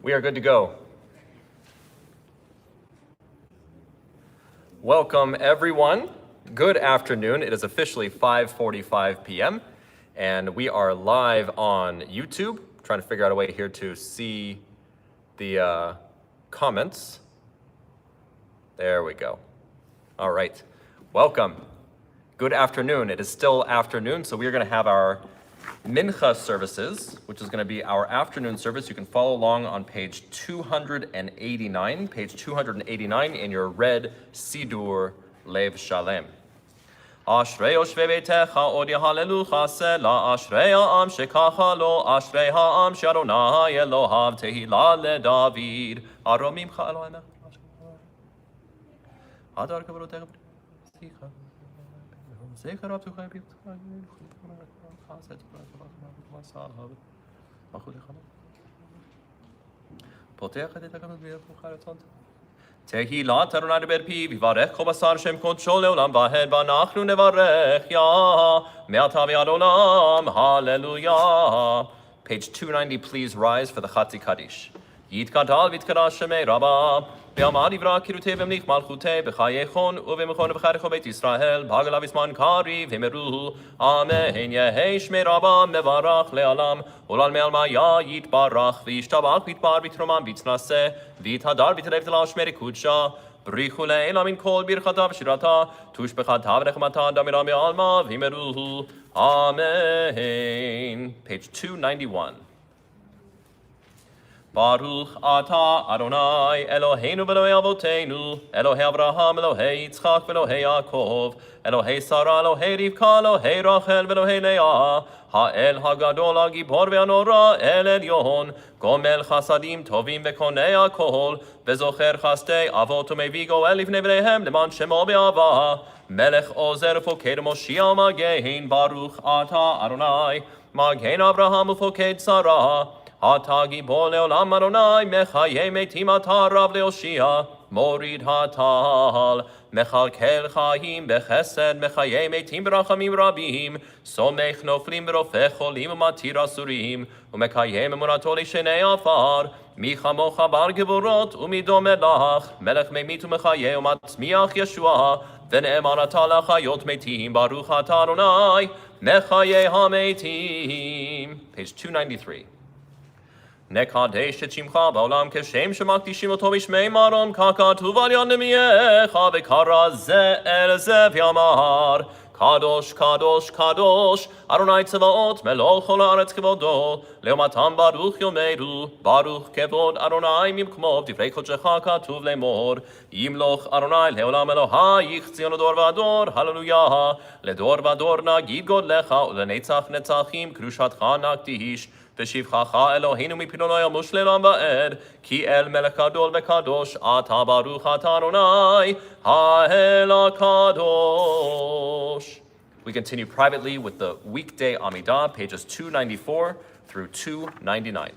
We are good to go. Welcome, everyone. Good afternoon. It is officially 5:45 p.m. and we are live on YouTube. Trying to figure out a way here to see the comments. There we go. All right. Welcome. Good afternoon. It is still afternoon, so we are going to have our Minha services, which is going to be our afternoon service. You can follow along on page 289, in your red Sidur Lev Shalem. Ashrei Yoshvei Beitecha Od Yahalelucha Sela Ashrei Ha'am Shekacha Lo Ashrei Ha'am Shadonai Elohav Tehillah LeDavid Aromimcha Elohim Adar Kavrotecha Sicha Zecher Abtuchai Bibtuchai Tehillah Adonai berpi vivarech kol basar shem kodsho leolam vahed v'anachnu nevarech Yah me'ata v'ad olam hallelujah. Page 290, please rise for the Chatzi Kaddish. Yitkadal v'yitkadash shemei Rabbah Maariv kirutei v'mlich malchutei b'chayechon uv'mechon v'charecho beit Yisrael b'hagel avisman kari v'meru amen yehei shmei Rabbah mevarach le'alam ulal me'al maya yitbarach v'yishtabach v'yitbar v'yitromam v'yitznaseh v'yithadar v'yitrev t'la shmei kudsha b'richu le'elam min kol birchata v'shirata tush b'chata v'nechmata damira me'alma v'meru amen. Page 291. Baruch Ata Adonai Eloheinu v'Elohei Avoteinu Elohei Avraham Elohei Yitzchak v'Elohei Yaakov Elohei Sarah Elohei Rivka Elohei Rachel v'Elohei Leah Ha'el Hagadol Hagibor v'Hanora El Elyon Gomel Chasadim Tovim v'Konei HaKol V'Zocher Chastei Avot u'Mevii Goel Livnei Bneihem Leman Shemo Be'ava Melech Ozer Ufoked Moshiach Magein Baruch Ata Adonai Magein Avraham Ufoked Sarah Hatagi bol leolam Adonai mechaye metim ata rav leoshia morid hatal mechalkel chaim bechesed mechaye metim berachamim rabim somech noflim berofech cholim umatir asurim umekayem emunato lishenei afar michamocha bar gevorot umidom elach melech memit umechaye umatzmiach Yeshua v'ne'emar ata lachayot metim baruch ata Adonai mechaye hametim. Page 293. Nekadesh et shimcha ba'olam keshem shemakdishim oto b'shmei maron kakatuv al yad nemiecha v'kara ze el ze v'yamar Kadosh, Kadosh, Kadosh Adonai tzavaot melech kol haaretz kevodo leomatam baruch yomeru baruch kevod Adonai mimkmov divrei kodshecha katuv lemor yimloch Adonai leolam Elohai yichzion ledor v'ador hallelujah ledor v'ador nagid godlecha ulenetzach netzachim krushatcha nakdish V'shivchacha Eloheinu mipidonai amush le'olam va'ed Ki el melech gadol v'kadosh Ata baruch ata Adonai ha'el hakadosh. We continue privately with the weekday Amidah, pages 294 through 299.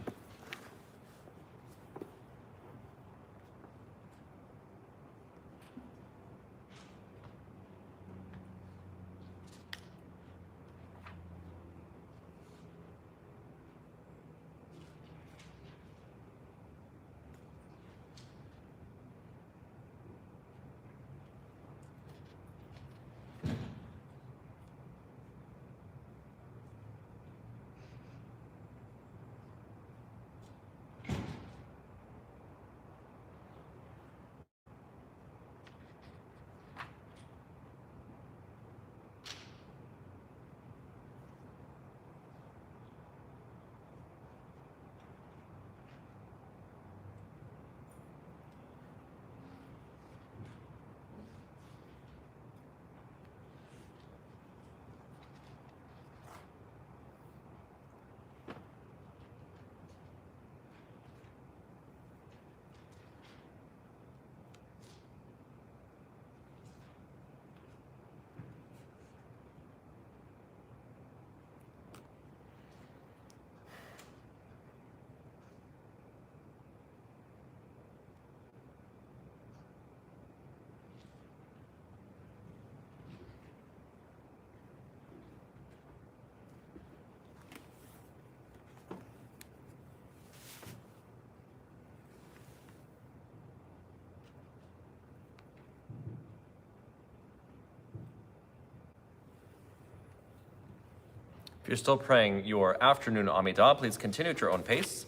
If you're still praying your afternoon Amidah, please continue at your own pace.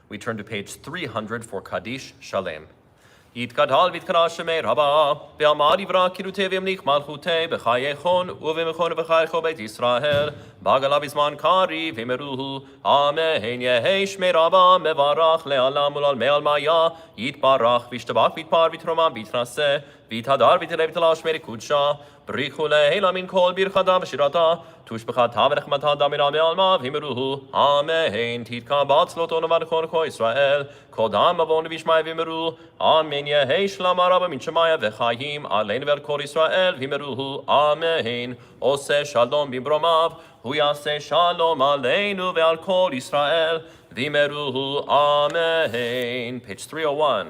We turn to page 300 for Kaddish Shalem. יתגדל ויתקדש שמי רבה, בעלמא דברה קידותי וימליך מלכותי, בחייכון ובמכון ובחייכו בית ישראל, בעגלה בזמן קריב וימרוהו, אמן יהי שמי רבה, מברך לעלם ולעלמי עלמיה, יתברך וישתבח ויתפאר ויתרומם ויתנשא, ויתהדר ויתעלה ויתעלה שמי קודשה, בריחו להילה מן כל ברכתה ושירתה, תושבחתה ונחמתה דמירה מעלמה וימרוהו, אמן תתקבע צלותו וברכו כל ישראל, כל דם מבון וישמעי וימרוהו, אמן יהי שלמה רבה מן שמיה וחיים עלינו ועל כל ישראל וימרוהו, אמן עושה שלום במרומיו, הוא יעשה שלום עלינו ועל כל ישראל וימרוהו, אמן. Page 301.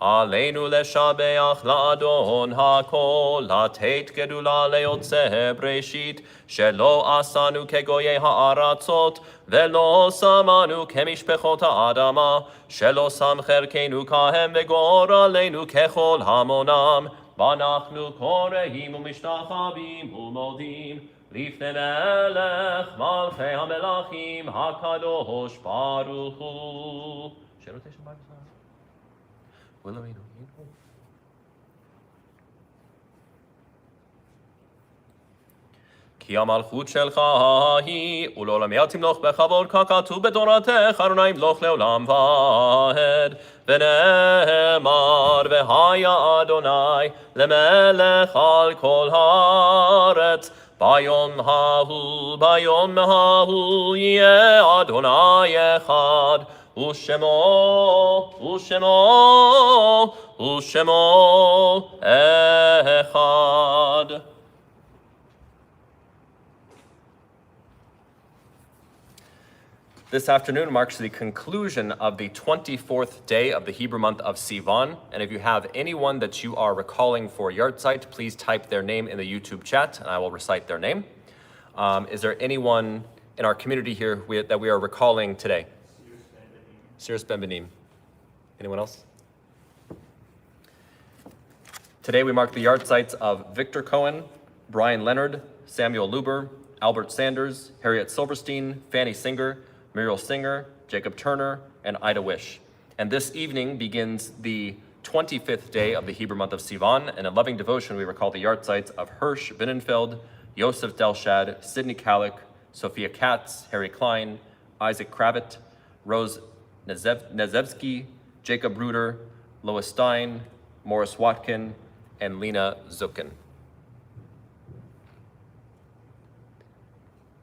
עלינו לשבח לאדון הכל, לתת גדולה ליוצא בראשית, שלא עשנו כגויי הארצות, ולא שמנו כמשפחות האדמה, שלא שם חלקנו כהם וגורלנו ככל המונם, ואנחנו קוראים ומשתחווים ומודים, לפני מלך מלכי המלכים הקדוש ברוך הוא. שאלות יש בבית? כי המלכות שלך היא, ולעולם תמלוך בכבוד, ככתוב בתורתך, אדוני ימלוך לעולם ועד. ונאמר, והיה אדוני למלך על כל הארץ, ביום ההוא יהיה אדוני אחד, ושמו אחד. This afternoon marks the conclusion of the 24th day of the Hebrew month of Sivan. And if you have anyone that you are recalling for Yahrzeit, please type their name in the YouTube chat and I will recite their name. Is there anyone in our community here that we are recalling today? Sirius Ben Benim. Anyone else? Today we mark the Yahrzeits of Victor Cohen, Brian Leonard, Samuel Luber, Albert Sanders, Harriet Silverstein, Fanny Singer, Muriel Singer, Jacob Turner, and Ida Wish. And this evening begins the 25th day of the Hebrew month of Sivan, and in loving devotion we recall the Yahrzeits of Hirsch Binnenfeld, Yosef Delshad, Sidney Kalik, Sophia Katz, Harry Klein, Isaac Kravitz, Rose Nezevsky, Jacob Ruder, Lois Stein, Morris Watkin, and Lena Zukin.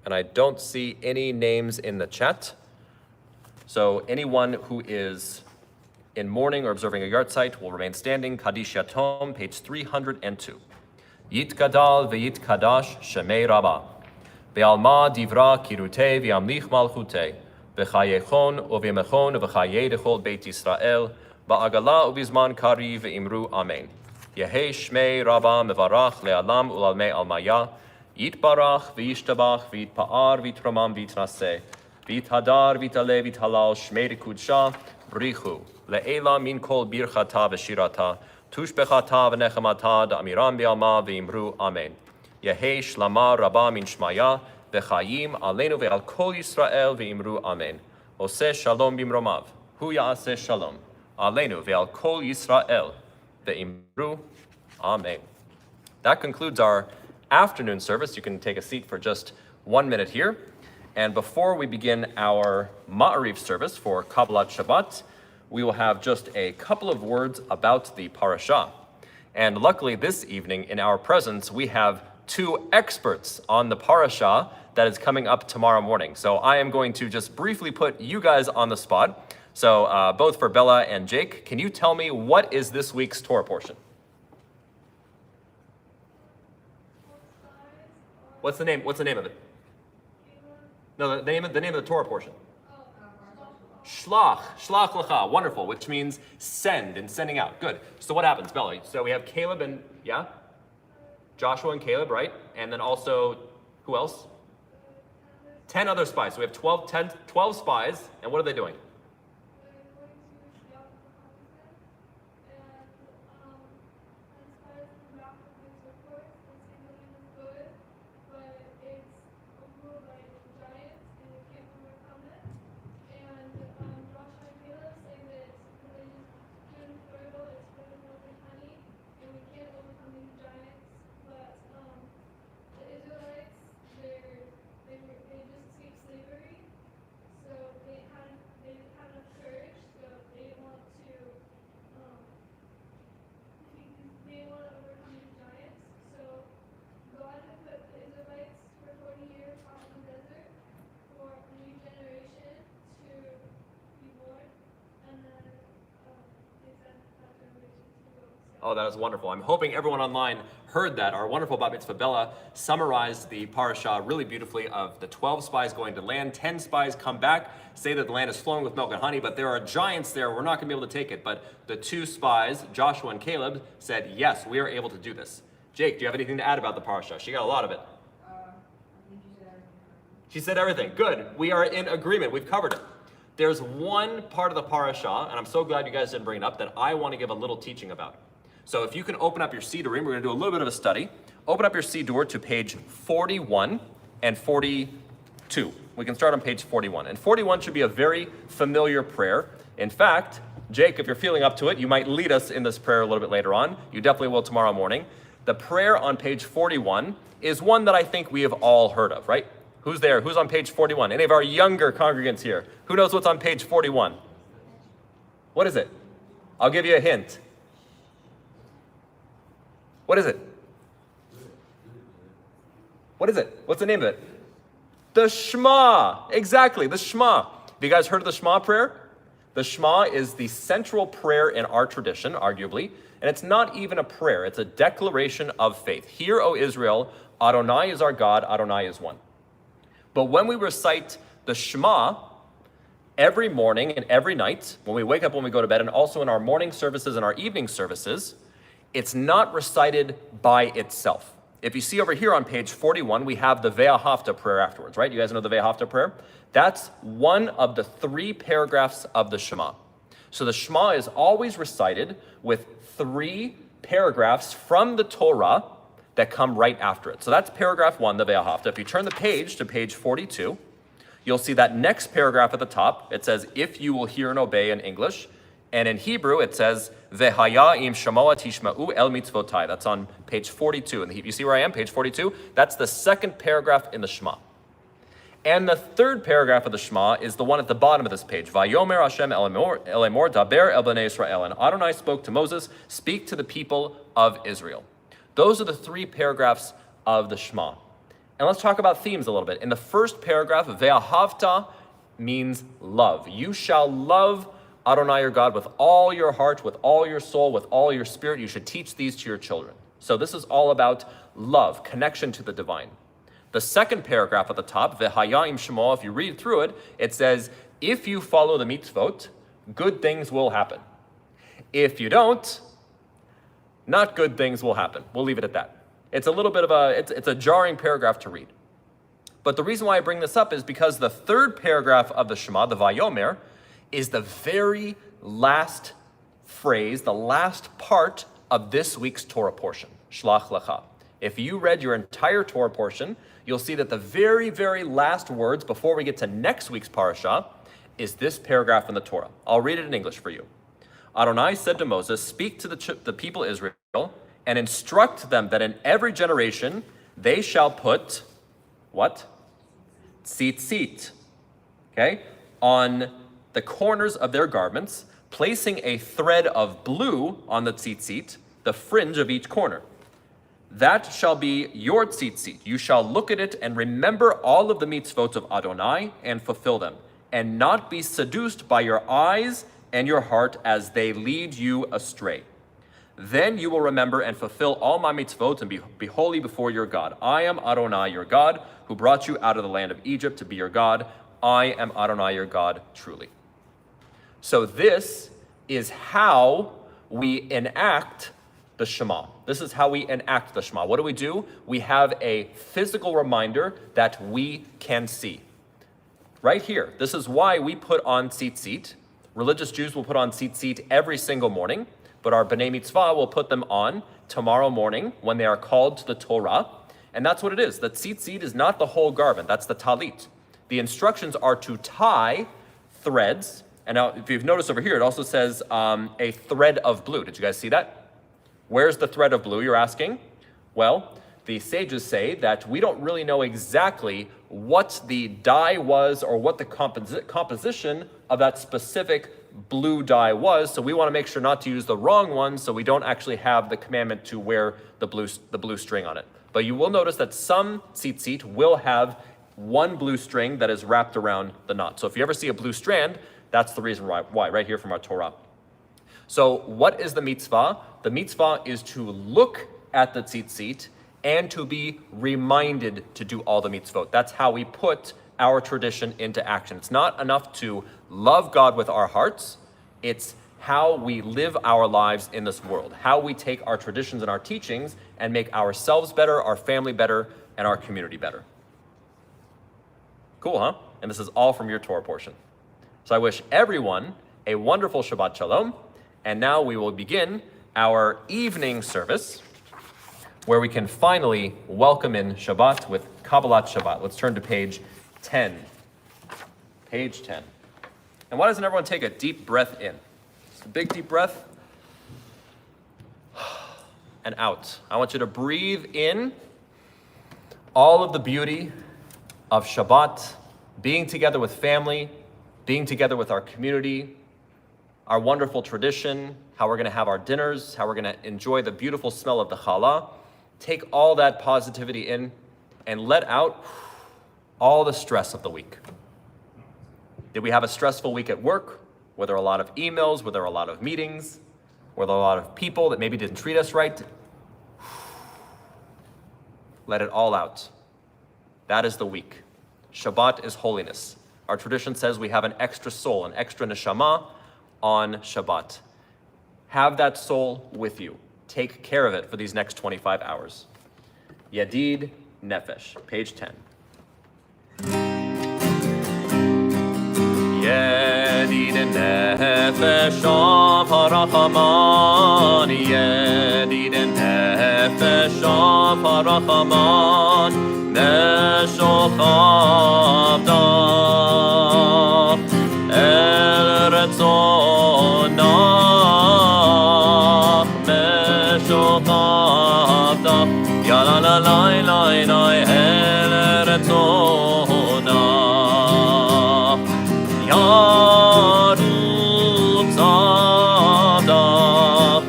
And I don't see any names in the chat. So anyone who is in mourning or observing a Yahrzeit will remain standing. Kaddish Yatom, page 302. Yitgadal v'yitkadash shemei rabba. Be'alma divra kirute v'yamlich malchute. V'chayechon u'v'yemechon v'chaye dechol beit Yisrael. Ba'agala u'bizman kari v'imru amen. Yehei shmei rabba mevarach le'alam u'lalmei almaya. Yitbarach v'yishtabach v'yitpa'ar v'yitromam v'yitnaseh. V'yithadar v'yitale v'yithalal shmei kudsha brichu. Le'ela min kol birchata v'shirata. Tushbechata v'nechamata da'amiram bi'alma v'imru amen. Yehei shlama rabba min shmaya. V'chayim aleinu ve'al kol Yisrael v'imru amen. Oseh shalom bimromav. Hu ya'aseh shalom. Aleinu ve'al kol Yisrael v'imru amen. That concludes our afternoon service. You can take a seat for just 1 minute here. And before we begin our Maariv service for Kabbalat Shabbat, we will have just a couple of words about the parasha. And luckily this evening in our presence, we have two experts on the parasha that is coming up tomorrow morning. So I am going to just briefly put you guys on the spot. So both for Bella and Jake, can you tell me what is this week's Torah portion? What's the name of it? No, the name of the Torah portion. Shlach lecha, wonderful, which means send and sending out. Good. So what happens, Bella? So we have Caleb and, yeah? Joshua and Caleb, right? And then also, who else? 10 other spies. So we have 12 spies, and what are they doing? Oh, that is wonderful. I'm hoping everyone online heard that. Our wonderful Bat Mitzvah Bella summarized the parasha really beautifully of the 12 spies going to land. 10 spies come back, say that the land is flowing with milk and honey, but there are giants there. We're not going to be able to take it. But the 2 spies, Joshua and Caleb, said, yes, we are able to do this. Jake, do you have anything to add about the parasha? She got a lot of it. I think you said everything. She said everything. Good. We are in agreement. We've covered it. There's one part of the parasha, and I'm so glad you guys didn't bring it up, that I want to give a little teaching about. So if you can open up your Siddurim, we're going to do a little bit of a study. Open up your Siddur to page 41 and 42. We can start on page 41. And 41 should be a very familiar prayer. In fact, Jake, if you're feeling up to it, you might lead us in this prayer a little bit later on. You definitely will tomorrow morning. The prayer on page 41 is one that I think we have all heard of, right? Who's there? Who's on page 41? Any of our younger congregants here? Who knows what's on page 41? What is it? I'll give you a hint. What is it? What is it? What's the name of it? The Shema. Exactly, the Shema. Have you guys heard of the Shema prayer? The Shema is the central prayer in our tradition, arguably, and it's not even a prayer. It's a declaration of faith. Hear, O Israel, Adonai is our God, Adonai is one. But when we recite the Shema every morning and every night, when we wake up, when we go to bed, and also in our morning services and our evening services, it's not recited by itself. If you see over here on page 41, we have the Ve'ahavta prayer afterwards, right? You guys know the Ve'ahavta prayer? That's one of the 3 paragraphs of the Shema. So the Shema is always recited with 3 paragraphs from the Torah that come right after it. So that's paragraph 1, the Ve'ahavta. If you turn the page to page 42, you'll see that next paragraph at the top. It says, if you will hear and obey in English. And in Hebrew, it says, Vehaya im shamoa tishma'u el mitzvotai. That's on page 42. And you see where I am, page 42? That's the second paragraph in the Shema. And the third paragraph of the Shema is the one at the bottom of this page. Vayomer Hashem el emor daber el bnei Israel. And Adonai spoke to Moses, speak to the people of Israel. Those are the 3 paragraphs of the Shema. And let's talk about themes a little bit. In the first paragraph, Ve'ahavta means love. You shall love Adonai your God with all your heart, with all your soul, with all your spirit. You should teach these to your children. So this is all about love, connection to the divine. The second paragraph at the top, V'haya im Shemo, if you read through it, it says, if you follow the mitzvot, good things will happen. If you don't, not good things will happen. We'll leave it at that. It's a little bit of it's a jarring paragraph to read. But the reason why I bring this up is because the third paragraph of the Shema, the Vayomer, is the very last phrase, the last part of this week's Torah portion, Shlach Lecha. If you read your entire Torah portion, you'll see that the very, very last words before we get to next week's parasha is this paragraph in the Torah. I'll read it in English for you. Adonai said to Moses, speak to the people Israel and instruct them that in every generation they shall put, what? Tzitzit, okay, on the corners of their garments, placing a thread of blue on the tzitzit, the fringe of each corner. That shall be your tzitzit. You shall look at it and remember all of the mitzvot of Adonai and fulfill them, and not be seduced by your eyes and your heart as they lead you astray. Then you will remember and fulfill all my mitzvot and be holy before your God. I am Adonai your God, who brought you out of the land of Egypt to be your God. I am Adonai your God, truly. So this is how we enact the Shema. This is how we enact the Shema. What do? We have a physical reminder that we can see. Right here. This is why we put on tzitzit. Religious Jews will put on tzitzit every single morning, but our B'nai Mitzvah will put them on tomorrow morning when they are called to the Torah. And that's what it is. The tzitzit is not the whole garment. That's the talit. The instructions are to tie threads. And now, if you've noticed over here, it also says a thread of blue. Did you guys see that? Where's the thread of blue, you're asking? Well, the sages say that we don't really know exactly what the dye was or what the composition of that specific blue dye was, so we want to make sure not to use the wrong one so we don't actually have the commandment to wear the blue string on it. But you will notice that some tzitzit will have one blue string that is wrapped around the knot. So if you ever see a blue strand, that's the reason why, right here from our Torah. So what is the mitzvah? The mitzvah is to look at the tzitzit and to be reminded to do all the mitzvot. That's how we put our tradition into action. It's not enough to love God with our hearts. It's how we live our lives in this world, how we take our traditions and our teachings and make ourselves better, our family better, and our community better. Cool, huh? And this is all from your Torah portion. So I wish everyone a wonderful Shabbat Shalom. And now we will begin our evening service, where we can finally welcome in Shabbat with Kabbalat Shabbat. Let's turn to page 10. Page 10. And why doesn't everyone take a deep breath in? Just a big deep breath. And out. I want you to breathe in all of the beauty of Shabbat, being together with family, being together with our community, our wonderful tradition, how we're going to have our dinners, how we're going to enjoy the beautiful smell of the challah. Take all that positivity in and let out all the stress of the week. Did we have a stressful week at work? Were there a lot of emails? Were there a lot of meetings? Were there a lot of people that maybe didn't treat us right? Let it all out. That is the week. Shabbat is holiness. Our tradition says we have an extra soul, an extra neshama on Shabbat. Have that soul with you. Take care of it for these next 25 hours. Yadid Nefesh, page 10. Yadid Nefesh of Harachaman, Yadid Nefesh of Harachaman, Meshochav Daf, El Retzonach, Meshochav Daf, Yala la la la la, El Retzonach, Yarut Zadach,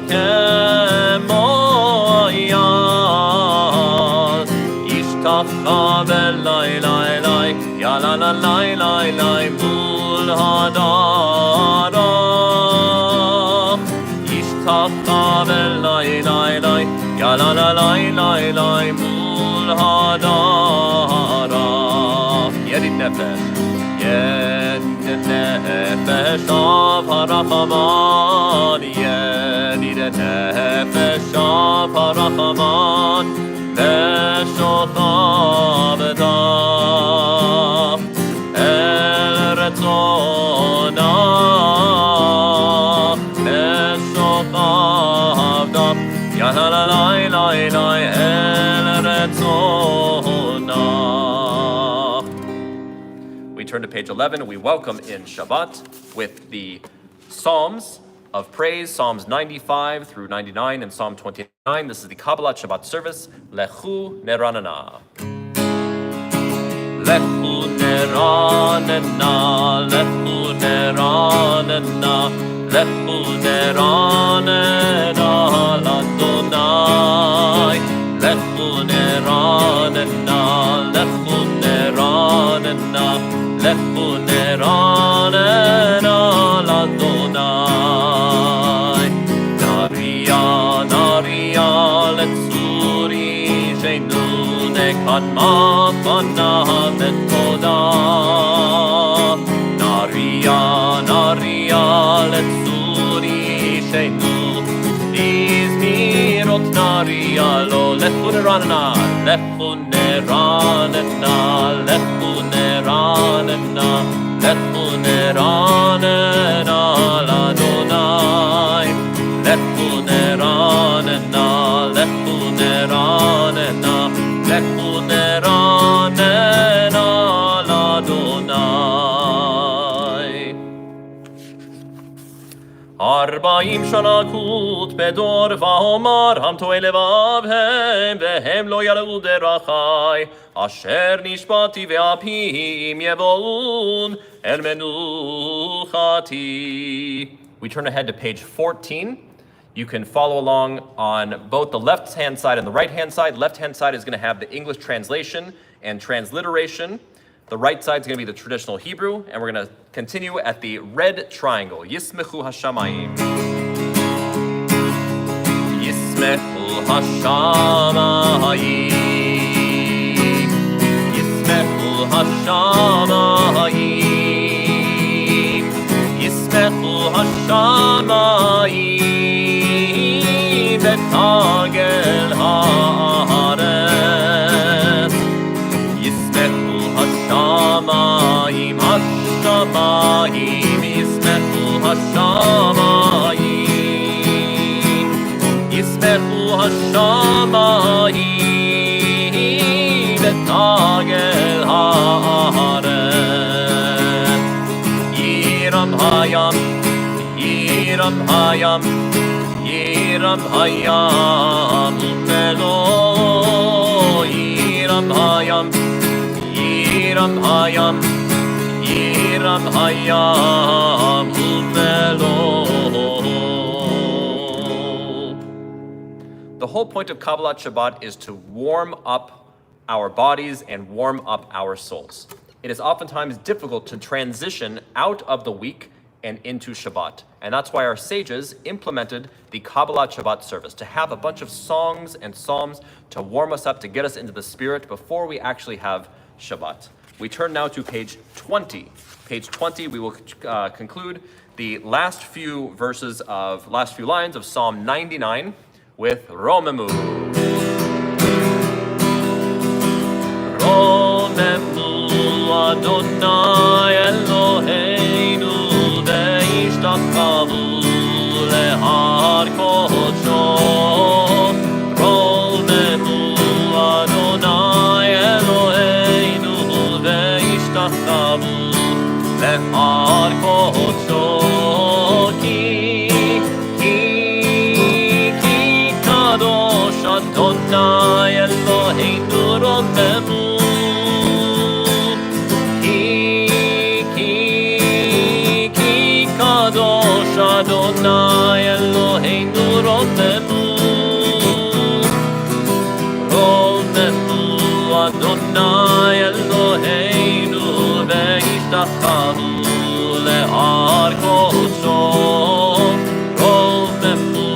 Kemoyal, Ishtach Lay lay lay, ya la la lay lay lay, mul hadara. Ishtach lay lay lay, ya la la lay lay lay, mul hadara. Yadid nefesh, yadid nefesh of harachaman, yadid nefesh of harachaman. Meshochav daf, El Retzonach, Meshochav daf, Yana la la la la, El Retzonach. We turn to page 11. We welcome in Shabbat with the Psalms of praise, Psalms 95 through 99 and Psalm 29. This is the Kabbalat Shabbat service. Lechu neranana. Lechu neranana. Lechu neranana. Lechu neranana l'Adonai. Lechu neranana. Lechu neranana. Lechu neranana l'Adonai. Naria letzuri sheinu nekadma panav etoda. Naria letzuri sheinu izmirot naria lo lechu neranana. Lechu neranana. Lechu neranana. Lechu neranana l'Adonai. Lechu neranana, lechu neranana, lechu neranana l'Adonai. Arba'im shalakut bedor va'omar ham to'e levavhem vehem lo yaleu derachai asher nishbati ve'apim yevoun el menuchati. We turn ahead to page 14. You can follow along on both the left-hand side and the right-hand side. Left-hand side is going to have the English translation and transliteration. The right side is going to be the traditional Hebrew, and we're going to continue at the red triangle. Yismechu hashamayim. Yismechu hashamayim, Yismechu hashamayim, Yismechu hashamayim, betagel haaretz. Yismechu hashamayim, hashamayim, Yismechu hashamayim, Yismechu hashamayim, betagel haaretz. Yiram hayam, Yiram hayam, Yiram hayam, Melo. Yiram hayam, Yiram hayam, Yiram hayam, Melo. The whole point of Kabbalat Shabbat is to warm up our bodies and warm up our souls. It is oftentimes difficult to transition out of the week and into Shabbat. And that's why our sages implemented the Kabbalat Shabbat service, to have a bunch of songs and psalms to warm us up, to get us into the spirit before we actually have Shabbat. We turn now to page 20. Page 20, we will conclude the last few lines of Psalm 99 with Romemu. Romemu Adonai Eloheinu ve'ishtachchavu lehar kodsho. Romemu Adonai Eloheinu ve'ishtachchavu lehar kodsho. Kadosh Adonai Eloheinu Romemu. Kadosh Adonai Eloheinu Romemu. Romemu Adonai Eloheinu ve'ishtachchavu lehar kodsho. Romemu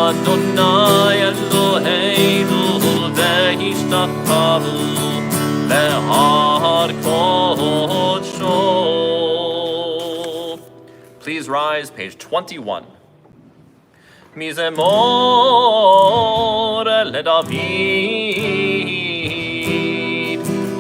Adonai Eloheinu ve'ishtachchavu lehar kodsho. Please rise, page 21. Mizemor leDavid,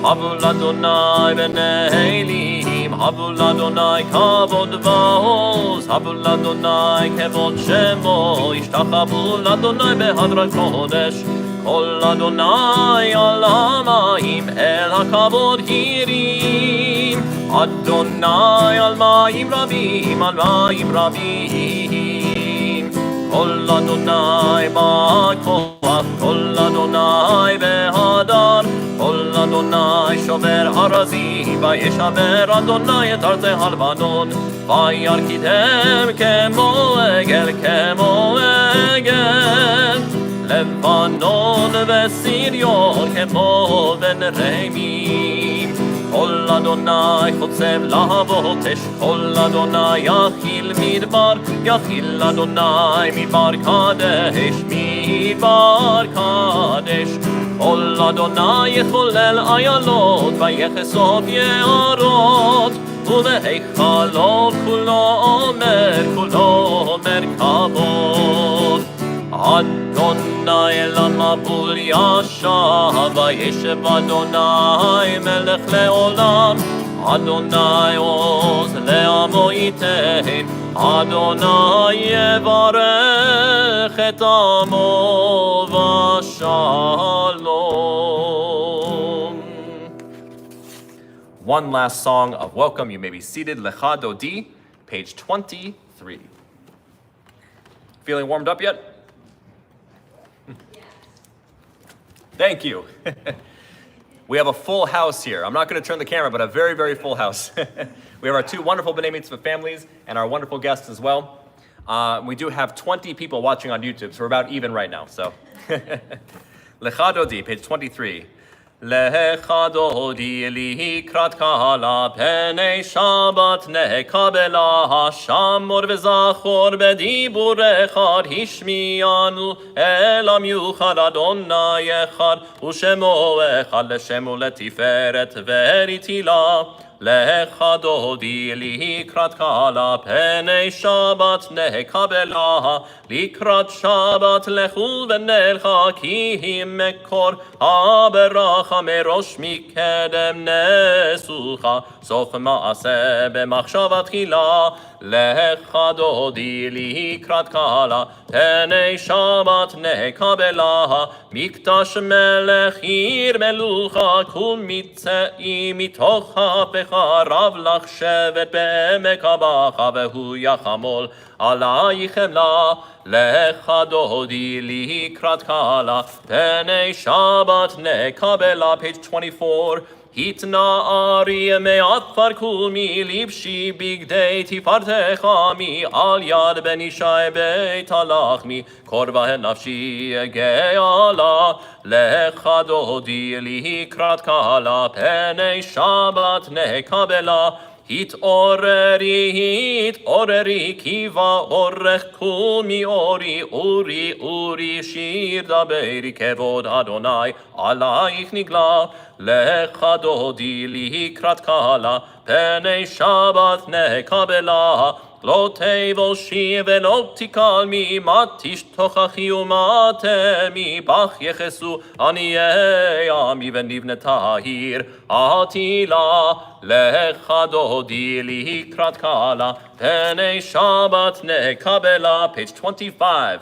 Havu l'Adonai b'nei Elim, Havu l'Adonai kavod va'oz, Havu l'Adonai kevod shemo, Ishtachavu l'Adonai behadrat kodesh, Kol Adonai al hamayim el hakavod hirim, Adonai al mayim rabim, al mayim rabim. Kol Adonai ba'koach, Kol Adonai behadar, Kol Adonai shover harazim, vayeshaver Adonai et artei halvanon, vayarkidem kemo egel, Lebanon ve'Sirion kemo ben remim. Kol Adonai chotzev lahavot esh, Kol Adonai yachil midbar Adonai midbar kadesh. Kol Adonai yecholel ayalot vayechesov ye'arot, uve'eichalot kulo omer kavod. Adonai l'mabul yashav, vayeshev Adonai melech le'olam, Adonai oz le'amo yitein, Adonai yevarech et amo v'shalom. One last song of welcome. You may be seated. Lecha Dodi, page 23. Feeling warmed up yet? Thank you. We have a full house here. I'm not going to turn the camera, but a very, very full house. We have our two wonderful B'nai Mitzvah families and our wonderful guests as well. We do have 20 people watching on YouTube, so we're about even right now. So, Lecha Dodi, page 23. Lecha dodi likrat kala penei Shabbat nekabela Hashamor v'zachor b'dibur echad hishmiyanu elam yuchad Adonai echad u'shemo echad l'shemu letiferet veritila Lecha dodi likrat kala penei Shabbat nekabela likrat Shabbat lechu v'nelcha ki him mekor haberacha merosh mikedem nesucha sof maaseh b'machshava tchila lecha dodi likrat kala penei Shabbat nekabela mikdash melech ir melucha kul mitzei mitoch hafecha rav lach shevet be'emek habacha vehu yachamol alaychem la lecha dodi likrat kala penei Shabbat nekabela page 24 Hitna ari me'at farkul mi libshi bigdei tifartecha mi al yad ben ishai beit halach mi korba nafshi ge'ala lecha dodi likrat kala penei Shabbat nekabela Hit oreri kiva orech kul mi uri shir daberi kevod Adonai alayich nigla lecha dodi likrat kala penei Shabbat nekabela lo tevel shi velo tikal mi matish tochachi umate mi bach yechesu aniyei ami venivne tahir atila lecha dodi likrat kala penei Shabbat nekabela page 25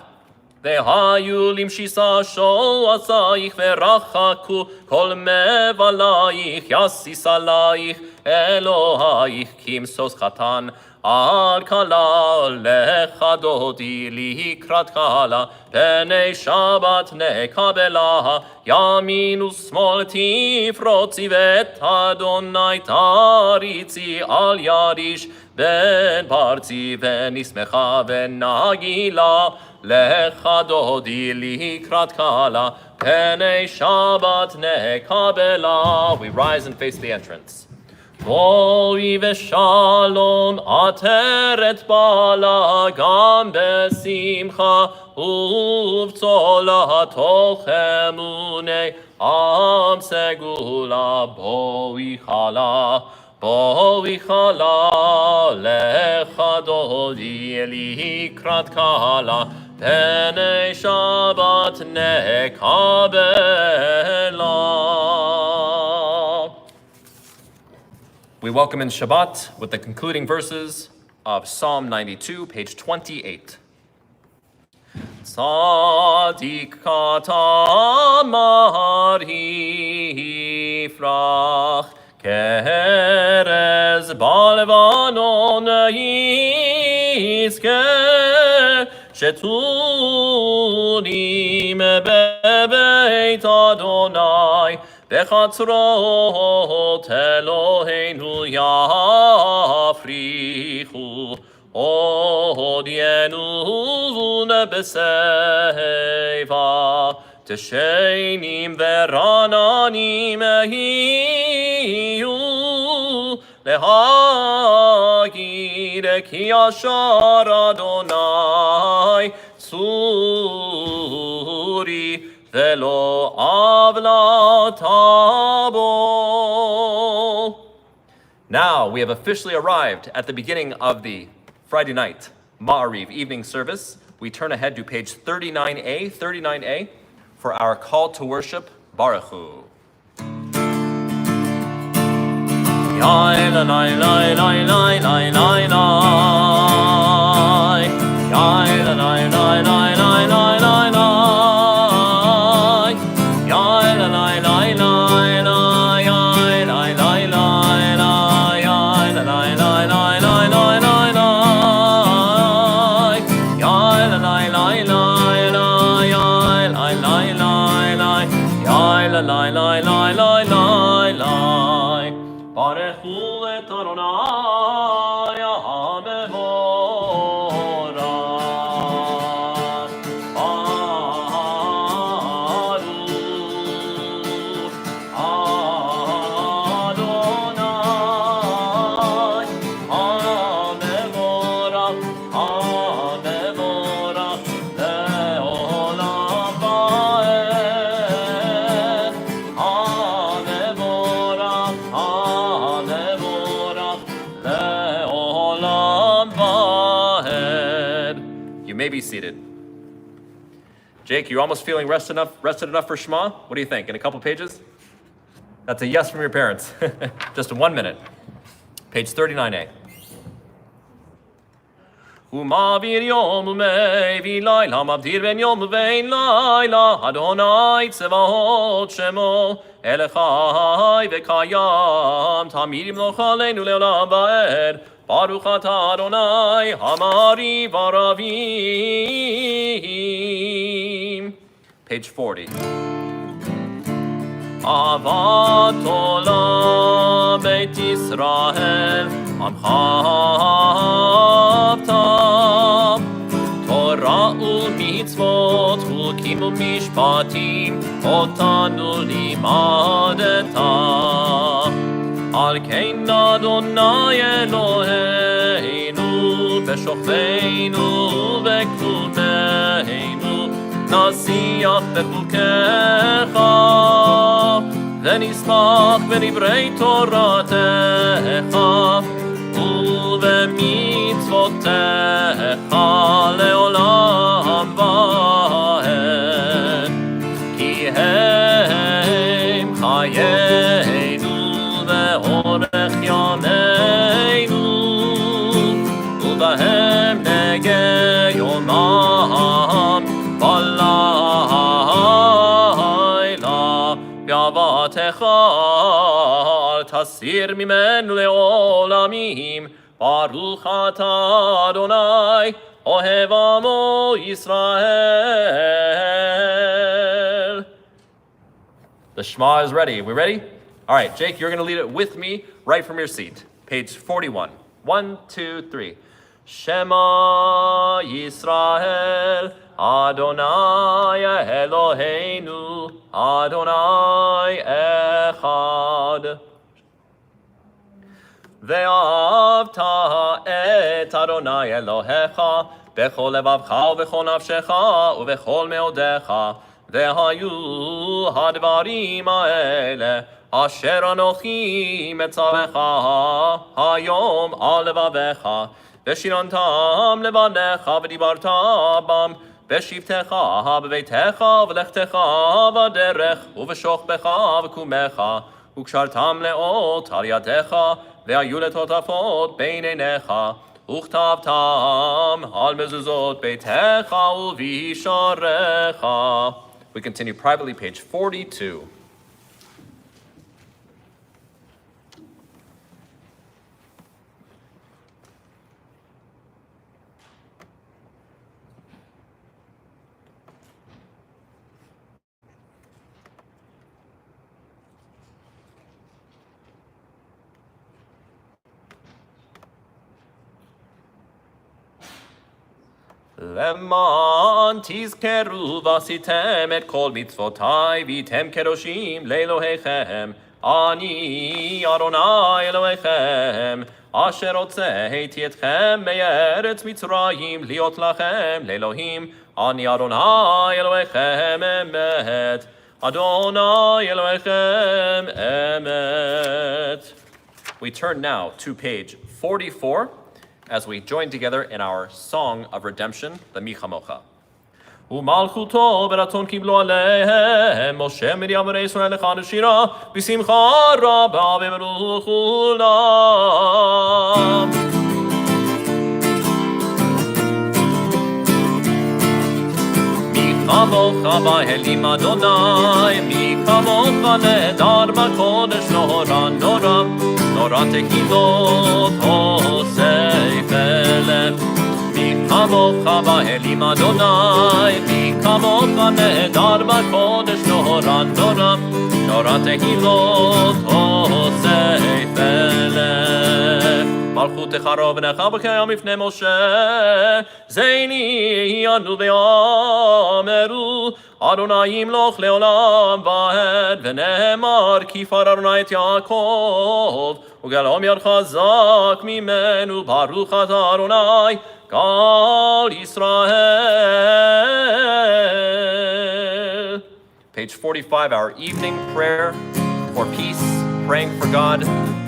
Vehayu limshisa shol asayich verachaku kol mevalayich yasis alayich Elohayich kimsos chatan al kala lecha dodi likrat kala penei Shabbat nekabela yamin usmol tifrotzi vet Adonai taritzi al yarish ben parzi ben ismecha ben nagila lecha dodi likrat kala penei Shabbat nekabela. We rise and face the entrance. Boi v'shalom ateret bala gam besimcha uvtzola toch emunei am segula boi chala lecha dodi likrat kala penei Shabbat nekabela. We welcome in Shabbat with the concluding verses of Psalm 92, page 28. Tzadik kata marifrach keherez balvanon yizke sheturim bebeit Adonai Bechatzrot Eloheinu yafrichu Odienu nebeseva Teshenim verananim hiyu Lehagir ki yashar Adonai Tzuri Velo avla tabo. Now we have officially arrived at the beginning of the Friday night Maariv evening service. We turn ahead to page 39a for our call to worship, Baruch Hu. may be seated. Jake, you're almost feeling rested enough for Shema? What do you think? In a couple pages? That's a yes from your parents. Just 1 minute. Page 39a. ומעביר יום ומביא לילה, מבדיר בין יום ובין לילה, אדוני צבאות שמו, אל חי וקיים, תמיד ימלוך עלינו לעולם ועד, ברוך אתה אדוני, המעריב ערבים. Page 40. אהבת עולם בית ישראל, עמך אהבתם, תורה ומצוות, חוקים ומשפטים, אותנו לימדת. על כן אדוני אלוהינו, בשוכבנו ובקומנו, נשיח בחוקיך, ונשמח בדברי תורתך, ובמצוותיך לעולם ועד. כי הם חיינו ואורך ימינו, ובהם נגע יומם בלילה. באהבתך אל תסיר ממנו לעולמים, ברוך אתה אדוני, אוהב עמו ישראל. The Shema is ready. We ready? All right, Jake, you're going to lead it with me right from your seat. Page 41. 1, 2, 3. Shema Yisrael, Adonai Eloheinu, Adonai Echad. ואהבת את אדוני אלוהיך בכל לבבך ובכל נפשך ובכל מאודיך, והיו הדברים האלה אשר אנוכי מצווך היום על לבביך, ושיננתם לבניך ודיברת בם בשבתך בביתך ובלכתך בדרך ובשוכבך וקומך, וקשרתם לאות על ידיך, והיו לטוטפות בין עיניך, וכתבתם על מזוזות ביתך ובישעריך. We continue privately, page 42. למען תזכרו ועשיתם את כל מצוותיי והייתם קדושים לאלוהיכם, אני אדוני אלוהיכם, אשר הוצאתי אתכם מארץ מצרים להיות לכם לאלוהים, אני אדוני אלוהיכם אמת, אדוני אלוהיכם אמת. We turn now to page 44. As we join together in our song of redemption, the Minha. ומלכותו ברצון קיבלו עליהם, משה מרים בני ישראל לך נשירה, בשמחה רבה ובברוך כולם. מי כמוך באלים אדוני, מי כמוך נהדר בקודש, נורא נורא, נורא תהילות הוסף אלף. מי כמוך באלים אדוני, מי כמוך נהדר בקודש, נורא נורא, נורא תהילות הוסף אלף. מלכותך רובנך בקיים לפני משה, זני יענו ויאמרו, אדוני ימלוך לעולם ועד, ונאמר כי יפר אדוני את יעקב, וגלום יד חזק ממנו, ברוך אתה אדוני גל ישראל. Page 45, our evening prayer for peace, praying for God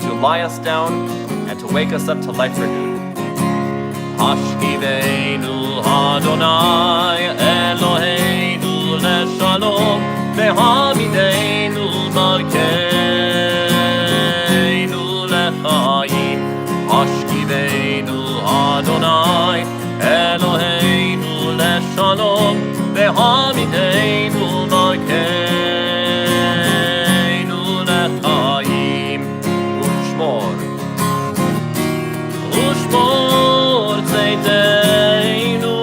to lie us down and to wake us up to life renewed. Hashkivenu Adonai Adonai Eloheinu leshalom V'hamideinu malkeinu lechayim Ashkiveinu Adonai Eloheinu leshalom V'hamideinu malkeinu lechayim Ushmor tzeideinu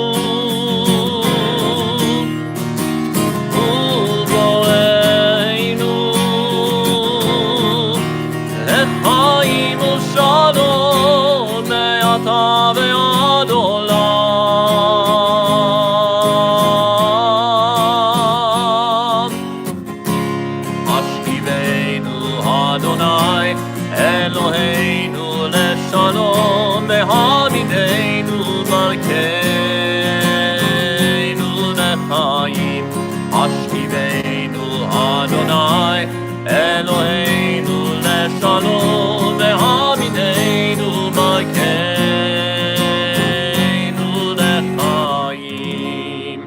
Uvoeinu Lechayim u'shalom Me'ata ve'ad olam Ashkiveinu Adonai Eloheinu leshalom V'hamideinu malkeinu lechayim Ashkiveinu Adonai Eloheinu leshalom V'hamideinu malkeinu lechayim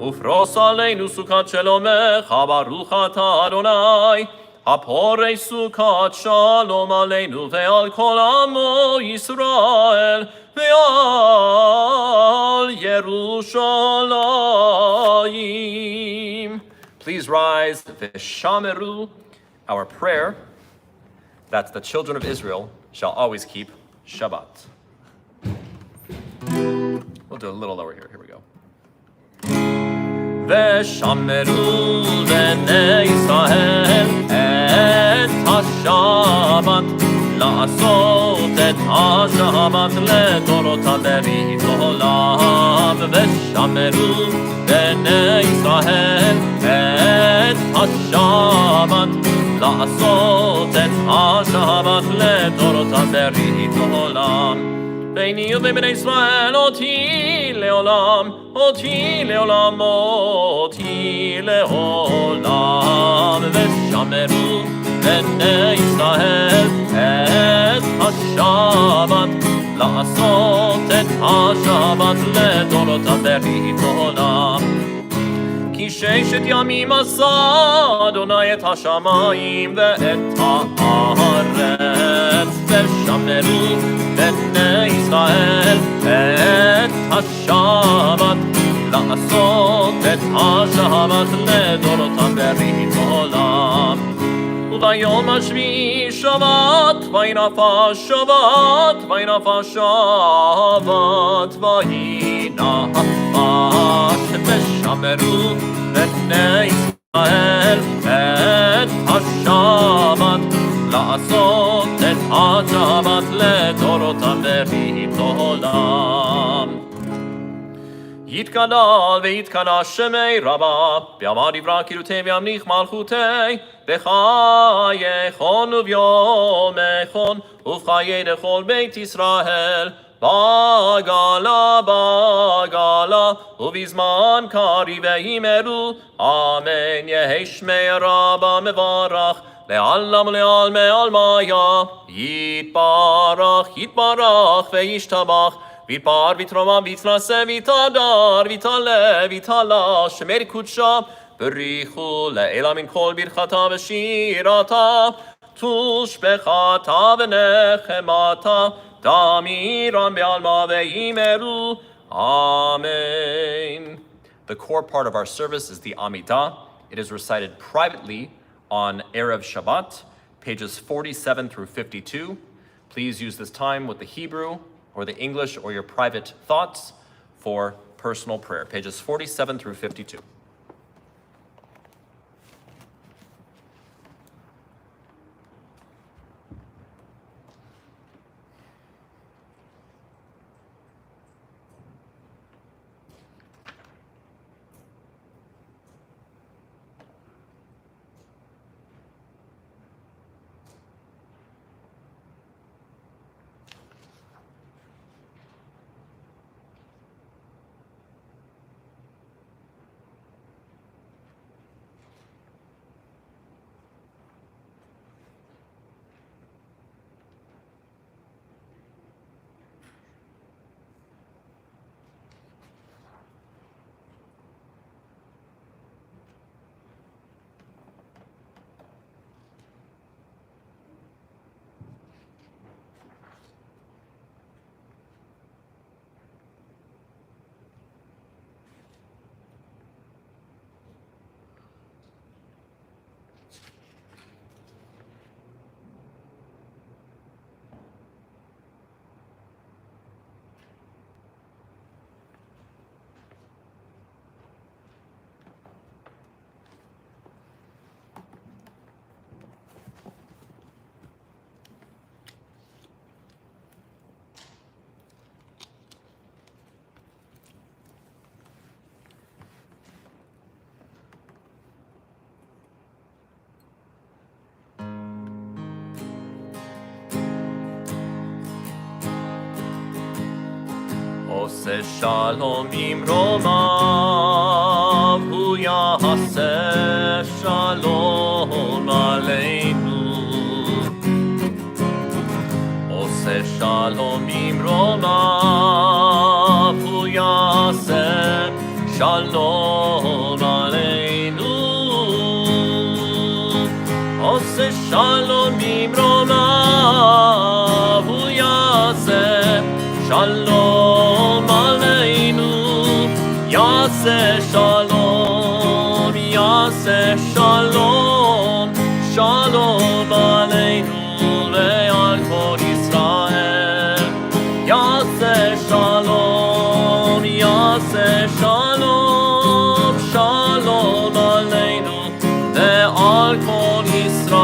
Ufros aleinu sukat shelomecha baruch ata Adonai Haporei sukat shalom aleinu ve'al kol amo Yisrael ve'al Yerushalayim. Please rise, v'shameru, our prayer that the children of Israel shall always keep Shabbat. We'll do a little lower here. Here we go. ושמרו בני ישראל את השבת לעשות את השבת לדורותם ברית עולם ושמרו בני ישראל את השבת לעשות את השבת לדורותם ברית עולם ביני ובין בני ישראל אותי לעולם, אותי לעולם, אותי לעולם ושמרו בני ישראל את השבת לעשות את השבת לדורותם ברית עולם כי ששת ימים עשה אדוני את השמיים ואת הארץ ושמרו בני ישראל את השבת לעשות את השבת לדורותם ברית עולם וביום השביעי שבת וינפש שבת וינפש שבת וינפש ושמרו בני ישראל את השבת לעשות את השבת לדורותם ברית עולם יתגדל ויתקדש שמי רבה בימיו קירותי וימליך מלכותי בחייכון וביומכון ובחיי לכל בית ישראל בגלה בגלה ובזמן קריב וימרו אמן יהי שמי רבה מברך לעלם ולעלמי עלמיה יתברך יתברך וישתבח ויתפאר ויתרומם ויתנשא ויתהדר ויתעלה ויתעלה שמי קודשה בריחו לעילה מן כל ברכתה ושירתה תושבחתה ונחמתה דמירם בעלמא ויאמרו Amen. The core part of our service is the Amidah. It is recited privately on Erev Shabbat, pages 47 through 52. Please use this time with the Hebrew or the English or your private thoughts for personal prayer, pages 47 through 52. עושה שלום במרומיו, הוא יעשה שלום עלינו. עושה שלום במרומיו, הוא יעשה שלום עלינו. עושה שלום במרומיו, הוא יעשה שלום עלינו. יעשה שלום, יעשה שלום, שלום עלינו ועל כל ישראל. יעשה שלום, יעשה שלום, שלום עלינו ועל כל ישראל.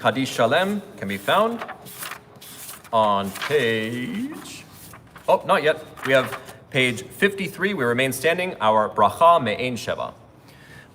Kaddish Shalem can be found on page, not yet. We have page 53. We remain standing, our bracha me'ein sheva.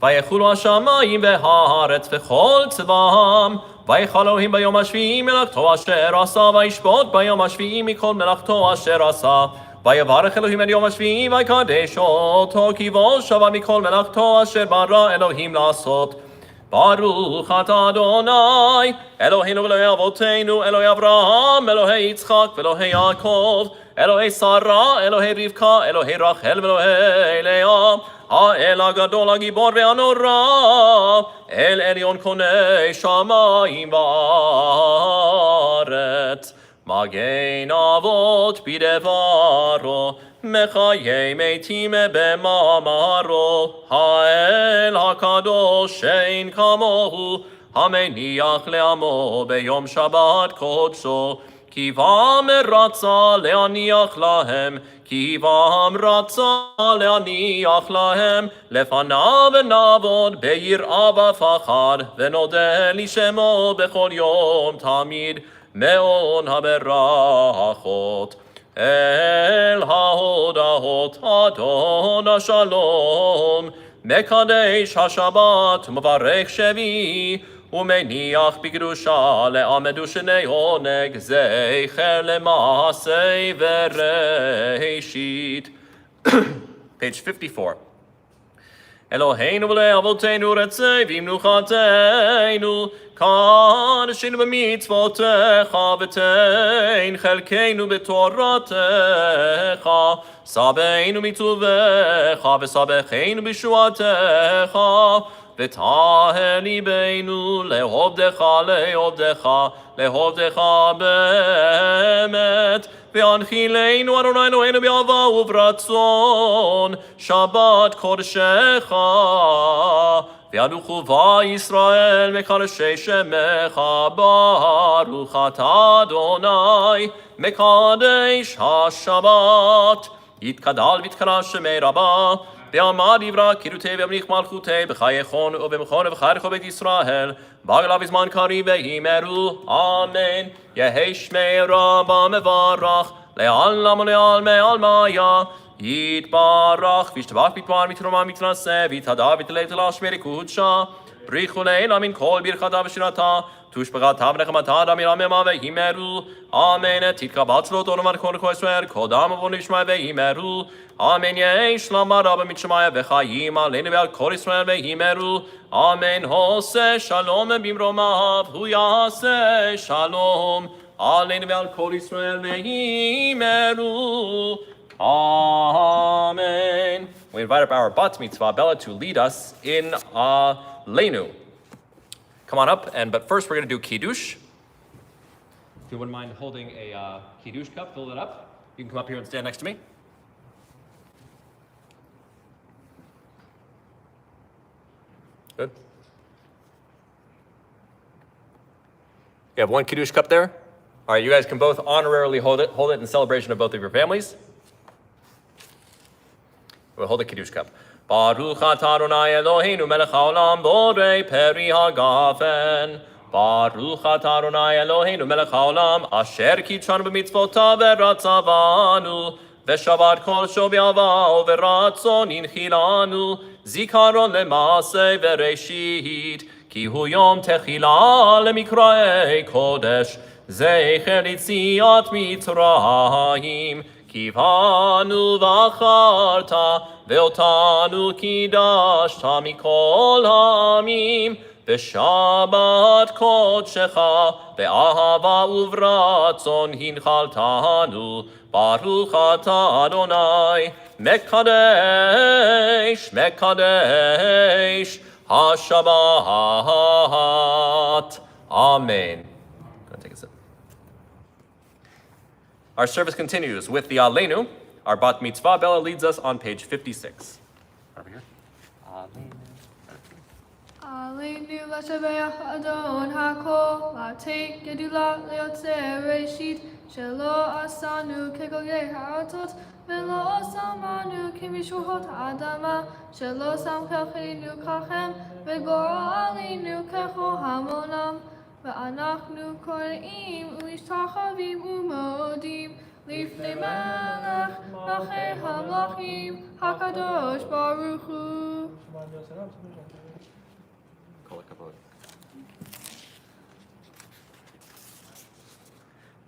ויחולו השמיים והארץ וכל צבאם, ויחל אלוהים ביום השביעי מלאכתו אשר עשה, וישפוט ביום השביעי מכל מלאכתו אשר עשה. ויברך אלוהים את יום השביעי ויקדש אותו, כי בו שבה מכל מלאכתו אשר ברא אלוהים לעשות. ברוך אתה אדוני אלוהינו ואלוהי אבותינו, אלוהי אברהם, אלוהי יצחק ואלוהי יעקב, אלוהי שרה, אלוהי רבקה, אלוהי רחל ואלוהי לאה, האל הגדול הגיבור והנורא, אל עליון קונה שמיים וארץ. מגן אבות בדברו, מחיי מתים במאמרו, האל הקדוש שאין כמוהו, המניח לעמו ביום שבת קודשו. כי בם רצה להניח להם, כי בם רצה להניח להם, לפניו נעבוד ביראה ופחד, ונודה לשמו בכל יום תמיד, מעון הברכות. אל ההודעות אדון השלום, מקדש השבת ומברך שביעי, ומניח בקדושה לעמדו שני עונג, זכר למעשה וראשית. Page 54. אלוהינו ולאבותינו רצה במנוחתנו, קדשנו במצוותיך ותן חלקנו בתורתך, סבנו מטובך וסבחנו בשועתך, וטהר ליבנו לעובדך לעובדך לעובדך באמת, והנחילנו אדוני אלוהינו באהבה וברצון שבת קודשך. וידעו ישראל מקדשי שמך, ברוך אתה אדוני מקדש השבת. יתקדל ויתקדש שמי רבה, ועמד יברא קידותי וימליך מלכותי בחייכון ובמכון ובחייך בית ישראל, בגלה בזמן קריב ויאמרו אמן. יהי שמי רבה מברך לעלם ולעלמי עלמיה, יתברך וישתבח בתואר מתרומה מתנשא, ויתהדר ותלך להשמיר קודשה. בריחו לעילה מן כל ברכתה ושירתה, תושבחתה ונחמתה דמירה ממה ויאמרו אמן. תתקבל צלותו למען כל ישראל, קודם ובוא נשמע ויאמרו אמן. יהי שלמה רבה משמיא וחיים עלינו ועל כל ישראל ויאמרו אמן. עושה שלום במרומיו, הוא יעשה שלום עלינו ועל כל ישראל ויאמרו amen. We invite up our bat mitzvah Bella to lead us in Leinu. Come on up, but first we're going to do Kiddush. If you wouldn't mind holding a Kiddush cup, fill it up. You can come up here and stand next to me. Good. You have one Kiddush cup there. All right, you guys can both honorarily hold it in celebration of both of your families. We'll hold the Kiddush cup. Baruch atah Adonai Eloheinu melech haolam borei peri hagafen. Baruch atah Adonai Eloheinu melech haolam asher kitshanu b'mitzvotav v'ratzavanu v'shabat kol sho b'ava v'ratzon inchilanu zikaron le'maseh v'reshit ki hu yom techila lemikra'ei kodesh זכר יציאת מצרים, כיוונו בחרת, ואותנו קידשת מכל העמים, בשבת קודשך, באהבה וברצון הנחלתנו, ברוך אתה אדוני, מקדש, מקדש, השבת. Amen. Gonna take a sip. Our service continues with the Aleinu. Our Bat Mitzvah Bella leads us on page 56. Over here. Aleinu l'shabeach Adon hakol, la'tei gedula le'yotzei reshit, shelo asanu kegogei ha'atot, velo asamanu kemishuhot ha'adama, shelo samchechinu kachem, vegoro aleinu kecho hamonam, ve'anachnu kore'im u'ishtachavim u'modim, לפני מלך מלכי המלכים הקדוש ברוך הוא.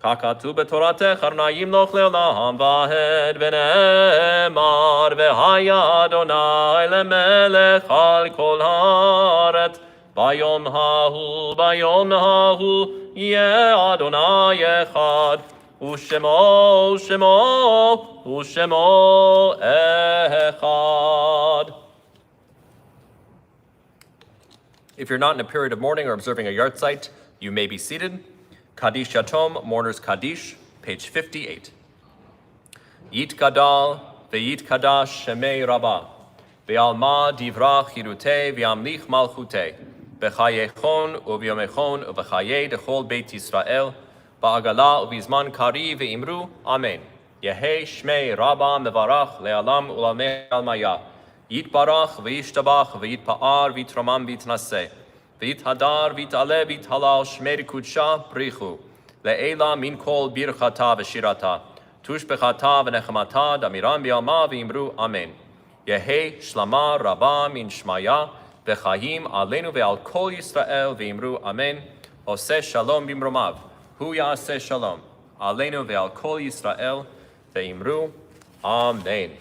ככתוב בתורתך ארנאים לך לעולם ועד ונאמר והיה אדוני למלך על כל הארץ ביום ההוא יהיה אדוני אחד ושמו echad. If you're not in a period of mourning or observing a Yahrzeit, you may be seated. Kaddish Yatom, Mourners Kaddish, page 58. Yit Gadal, Ve'yit Kadash Shemei Rabbah, Ve'alma Divrach Hirutei, Ve'amlich Malchutei, B'chayechon u'v'yomechon u'v'chayei dechol Beit Yisrael, Ba'agala u'vizman kari ve'imru, Amen. Yehei Shmei Rabbah Mevarach le'alam u'lamei almaya. Yit barach ve'yishtabach ve'yit pa'ar v'yitromam v'yitnaseh. Ve'yit hadar v'yit'aleh v'yit'halal Shmei kudsha prichu. Le'ela min kol birchata v'shirata. Tush bechata v'nechemata damiram bi'alma v'imru, Amen. Yehei Shlama Rabbah min Shmaya v'chayim aleinu ve'al kol Yisrael v'imru, Amen. Oseh shalom bimromav. Hu ya'aseh shalom. Aleinu ve'al kol Yisrael ve'imru. Amen.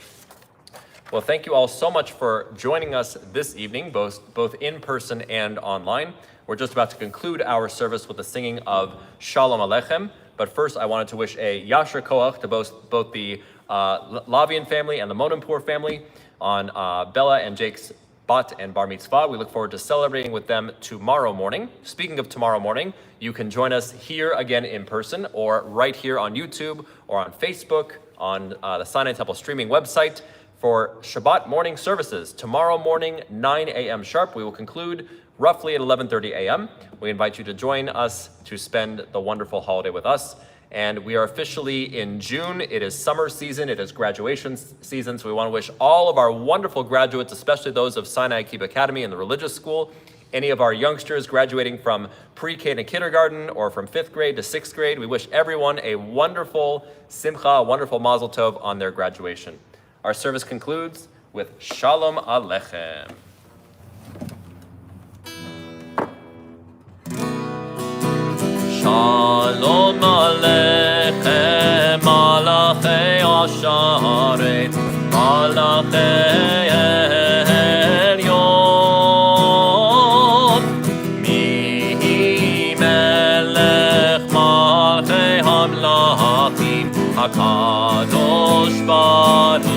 Well, thank you all so much for joining us this evening, both in person and online. We're just about to conclude our service with the singing of Shalom Aleichem. But first, I wanted to wish a Yasher Koach to both the Lavian family and the Monampur family on Bella and Jake's Bat and Bar Mitzvah. We look forward to celebrating with them tomorrow morning. Speaking of tomorrow morning, you can join us here again in person or right here on YouTube or on Facebook, on the Sinai Temple streaming website for Shabbat morning services. Tomorrow morning, 9 a.m. sharp. We will conclude roughly at 11:30 a.m. We invite you to join us to spend the wonderful holiday with us. And we are officially in June. It is summer season. It is graduation season. So we want to wish all of our wonderful graduates, especially those of Sinai Akiba Academy and the religious school, any of our youngsters graduating from pre-K to kindergarten or from 5th grade to 6th grade, we wish everyone a wonderful simcha, a wonderful mazel tov on their graduation. Our service concludes with Shalom Aleichem. Shalom Aleichem, Malachei Yahrzeit, Malachei Elyon, Mihi Melech Malchei Hamlachim, HaKadosh Baruch Hu,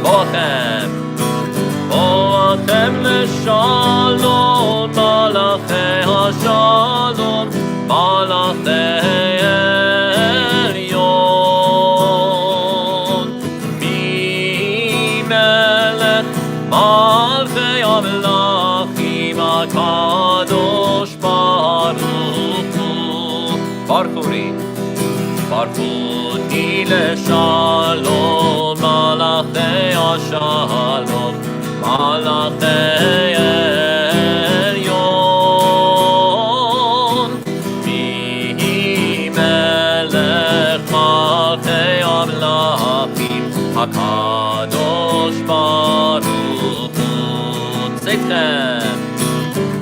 Bochem לשלום, מלאכי השלום, מלאכי עליון, ממלך מלכי המלכים הקדוש ברוך הוא. ברכוני לשלום, מלאכי השלום, מלאכי עליון, מיהי מלך מלכי המלכים, הקדוש ברוך הוא.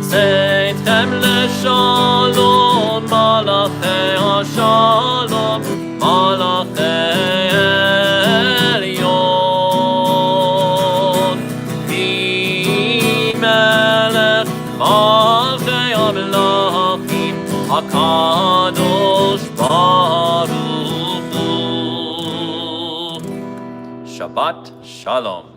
צאתכם לשלום, Malachei HaShalom, Malachei Elyon, Melech Malchei HaMelachim, HaKadosh Baruch Hu. Shabbat Shalom.